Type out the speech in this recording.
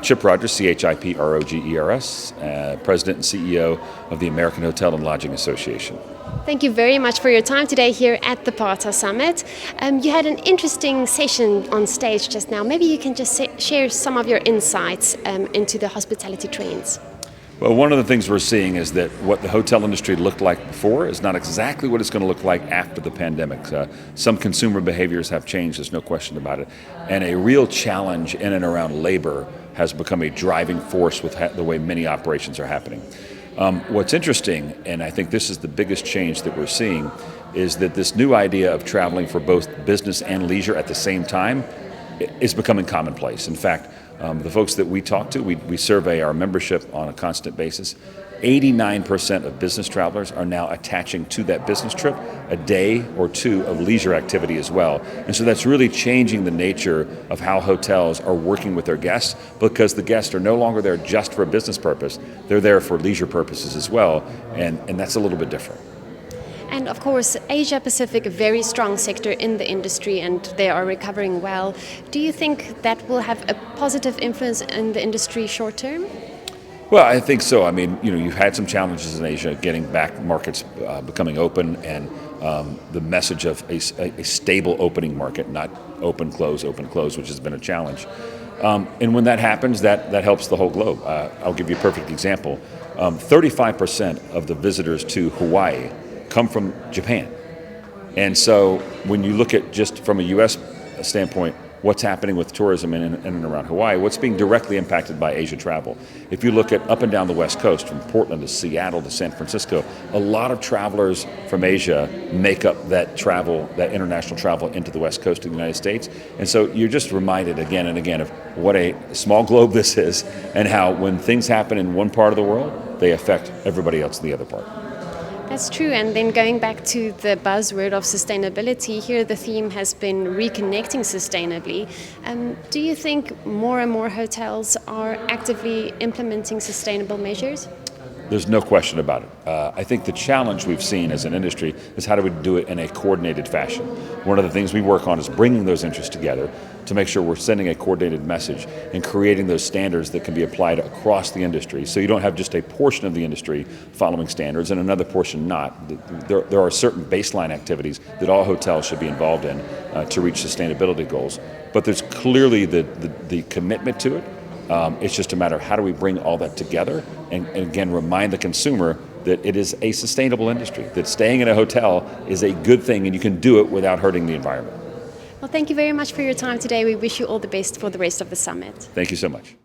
Chip Rogers, CHIPROGERS, President and CEO of the American Hotel and Lodging Association. Thank you very much for your time today here at the PATA Summit. You had an interesting session on stage just now. Maybe you can just share some of your insights into the hospitality trends. Well, one of the things we're seeing is that what the hotel industry looked like before is not exactly what it's going to look like after the pandemic. Some consumer behaviors have changed, there's no question about it. And a real challenge in and around labor has become a driving force with the way many operations are happening. What's interesting, and I think this is the biggest change that we're seeing, is that this new idea of traveling for both business and leisure at the same time is becoming commonplace. In fact, the folks that we talk to, we survey our membership on a constant basis. 89% of business travelers are now attaching to that business trip a day or two of leisure activity as well. And so that's really changing the nature of how hotels are working with their guests, because the guests are no longer there just for a business purpose, they're there for leisure purposes as well, and that's a little bit different. And of course, Asia Pacific, a very strong sector in the industry, and they are recovering well. Do you think that will have a positive influence in the industry short term? Well, I think so. I mean, you've had some challenges in Asia getting back markets becoming open, and the message of a stable opening market, not open, close, which has been a challenge. And when that happens, that helps the whole globe. I'll give you a perfect example. 35% of the visitors to Hawaii come from Japan. And so when you look at just from a U.S. standpoint, what's happening with tourism in and around Hawaii, what's being directly impacted by Asia travel. If you look at up and down the West Coast, from Portland to Seattle to San Francisco, a lot of travelers from Asia make up that travel, that international travel into the West Coast of the United States. And so you're just reminded again and again of what a small globe this is, and how when things happen in one part of the world, they affect everybody else in the other part. That's true, and then going back to the buzzword of sustainability, here the theme has been reconnecting sustainably. Do you think more and more hotels are actively implementing sustainable measures? There's no question about it. I think the challenge we've seen as an industry is how do we do it in a coordinated fashion. One of the things we work on is bringing those interests together to make sure we're sending a coordinated message and creating those standards that can be applied across the industry. So you don't have just a portion of the industry following standards and another portion not. There are certain baseline activities that all hotels should be involved in to reach sustainability goals. But there's clearly the commitment to it. It's just a matter of how do we bring all that together and again remind the consumer that it is a sustainable industry, that staying in a hotel is a good thing and you can do it without hurting the environment. Well, thank you very much for your time today. We wish you all the best for the rest of the summit. Thank you so much.